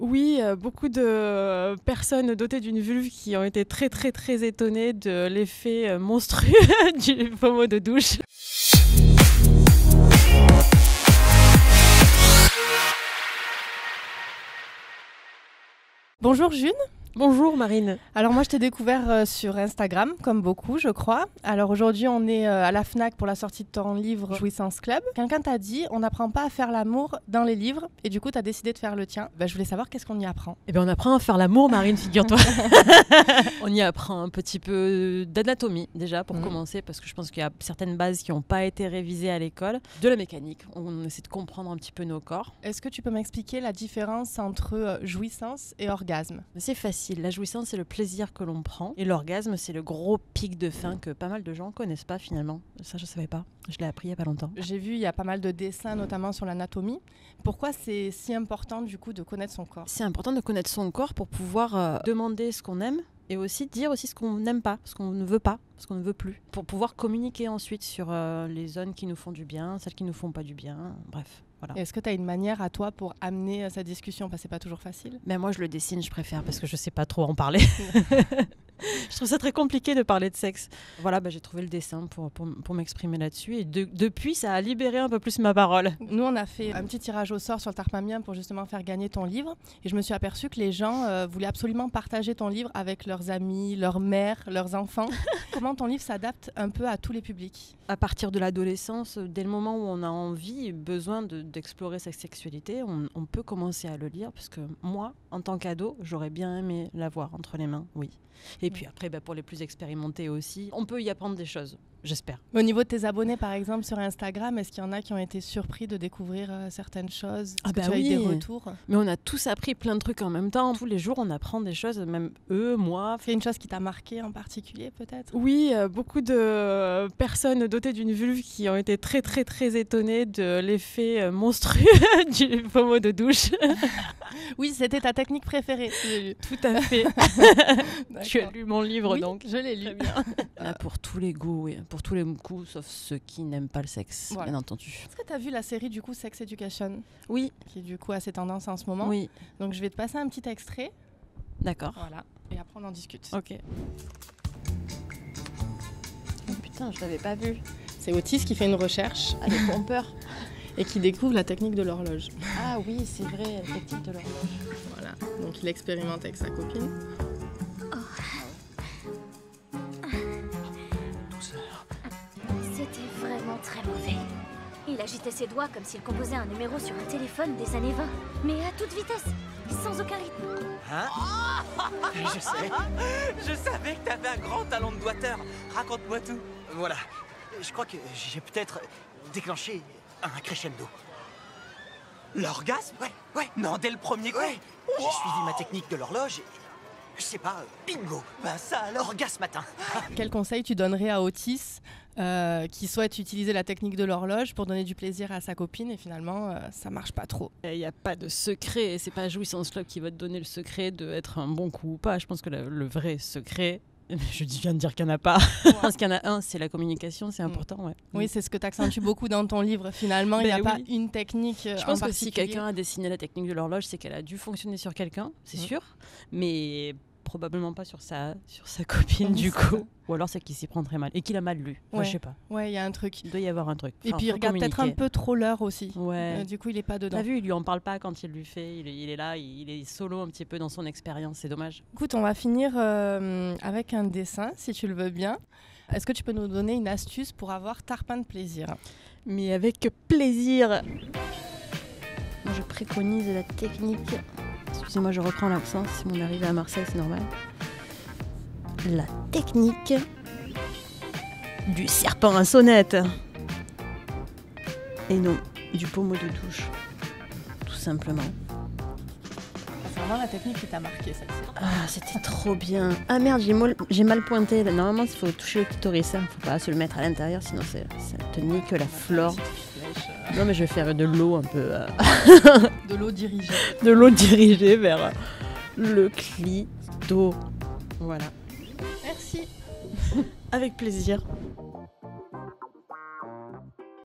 Oui, beaucoup de personnes dotées d'une vulve qui ont été très, très, très étonnées de l'effet, monstrueux du pommeau de douche. Bonjour June. Bonjour Marine. Alors moi je t'ai découvert sur Instagram, comme beaucoup je crois. Alors aujourd'hui on est à la FNAC pour la sortie de ton livre Jouissance Club. Quelqu'un t'a dit on n'apprend pas à faire l'amour dans les livres et du coup t'as décidé de faire le tien. Je voulais savoir qu'est-ce qu'on y apprend. Eh bien on apprend à faire l'amour Marine, figure-toi. On y apprend un petit peu d'anatomie déjà pour commencer, parce que je pense qu'il y a certaines bases qui n'ont pas été révisées à l'école. De la mécanique, on essaie de comprendre un petit peu nos corps. Est-ce que tu peux m'expliquer la différence entre jouissance et orgasme ? C'est facile. La jouissance, c'est le plaisir que l'on prend. Et l'orgasme, c'est le gros pic de faim que pas mal de gens connaissent pas finalement. Ça, je savais pas. Je l'ai appris il y a pas longtemps. J'ai vu, il y a pas mal de dessins, notamment sur l'anatomie. Pourquoi c'est si important du coup de connaître son corps ? C'est important de connaître son corps pour pouvoir demander ce qu'on aime et aussi dire aussi ce qu'on n'aime pas, ce qu'on ne veut pas, ce qu'on ne veut plus. Pour pouvoir communiquer ensuite sur les zones qui nous font du bien, celles qui nous font pas du bien, bref. Voilà. Est-ce que tu as une manière à toi pour amener cette discussion ? Parce que c'est pas toujours facile. Mais moi, je le dessine, je préfère, parce que je sais pas trop en parler. Je trouve ça très compliqué de parler de sexe. Voilà, j'ai trouvé le dessin pour m'exprimer là-dessus. Et depuis, ça a libéré un peu plus ma parole. Nous, on a fait un petit tirage au sort sur le Tarpamien pour justement faire gagner ton livre. Et je me suis aperçue que les gens voulaient absolument partager ton livre avec leurs amis, leurs mères, leurs enfants. Comment ton livre s'adapte un peu à tous les publics ? À partir de l'adolescence, dès le moment où on a envie, besoin d'explorer sa sexualité, on peut commencer à le lire, parce que moi, en tant qu'ado, j'aurais bien aimé l'avoir entre les mains, oui. Et puis après, pour les plus expérimentés aussi, on peut y apprendre des choses, j'espère. Au niveau de tes abonnés, par exemple, sur Instagram, est-ce qu'il y en a qui ont été surpris de découvrir certaines choses ? Est-ce que tu as eu des retours ? Mais on a tous appris plein de trucs en même temps. Tous les jours, on apprend des choses, même eux, moi. C'est une chose qui t'a marqué en particulier, peut-être ? Oui, beaucoup de personnes dotées d'une vulve qui ont été très, très, très étonnées de l'effet monstrueux du pommeau de douche. Oui, c'était ta technique préférée. Tout à fait. Tu as lu mon livre, oui, donc. Je l'ai lu. Très bien. Là, pour tous les goûts, oui. Pour tous les coups, sauf ceux qui n'aiment pas le sexe, voilà. Bien entendu. Est-ce que tu as vu la série du coup Sex Education ? Oui. Qui du coup a ses tendances en ce moment. Oui. Donc je vais te passer un petit extrait. D'accord. Voilà. Et après on en discute. Ok. Oh, putain, je l'avais pas vu. C'est Otis qui fait une recherche. Ah, le pompeur. Et qui découvre la technique de l'horloge. Ah oui, c'est vrai, la technique de l'horloge. Voilà, donc il expérimente avec sa copine. C'était vraiment très mauvais. Il agitait ses doigts comme s'il composait un numéro sur un téléphone des années 20, mais à toute vitesse, sans aucun rythme. Hein ? Je sais. Je savais que t'avais un grand talent de doigteur. Raconte-moi tout. Voilà. Je crois que j'ai peut-être déclenché un crescendo. L'orgasme ? Ouais. Non, dès le premier coup. Ouais. J'ai suivi ma technique de l'horloge et... Je sais pas, bingo. Ça alors, orgasme matin. Quel conseil tu donnerais à Otis qui souhaite utiliser la technique de l'horloge pour donner du plaisir à sa copine et finalement ça marche pas trop ? Il n'y a pas de secret, c'est pas Jouissance Club qui va te donner le secret d'être un bon coup ou pas. Je pense que le vrai secret, je viens de dire qu'il n'y en a pas. Je pense qu'il y en a un, c'est la communication, c'est important. Ouais. Oui, c'est ce que tu accentues beaucoup dans ton livre. Finalement, il n'y a pas une technique Je pense que si quelqu'un a dessiné la technique de l'horloge, c'est qu'elle a dû fonctionner sur quelqu'un, c'est sûr, mais probablement pas sur sa copine du coup. Ou alors c'est qu'il s'y prend très mal et qu'il a mal lu. Enfin, je sais pas. Ouais, il y a un truc. Il doit y avoir un truc. Et puis il regarde peut-être un peu trop l'heure aussi. Ouais. Du coup, il est pas dedans. T'as vu, il lui en parle pas quand il lui fait. Il est là, il est solo un petit peu dans son expérience. C'est dommage. Écoute, on va finir avec un dessin, si tu le veux bien. Est-ce que tu peux nous donner une astuce pour avoir tarpin de plaisir ? Mais avec plaisir. Moi, je préconise la technique. Excusez-moi, je reprends l'accent. Si on est arrivé à Marseille, c'est normal. La technique du serpent à sonnette. Et non, du pommeau de douche. Tout simplement. C'est vraiment la technique qui t'a marqué, celle-ci. Ah, c'était trop bien. Ah merde, j'ai mal pointé. Normalement, il faut toucher le clitoris. Faut pas se le mettre à l'intérieur, sinon ça te nique la flore. Non, mais je vais faire de l'eau un peu. De l'eau dirigée. De l'eau dirigée vers le clito. Voilà. Merci. Avec plaisir.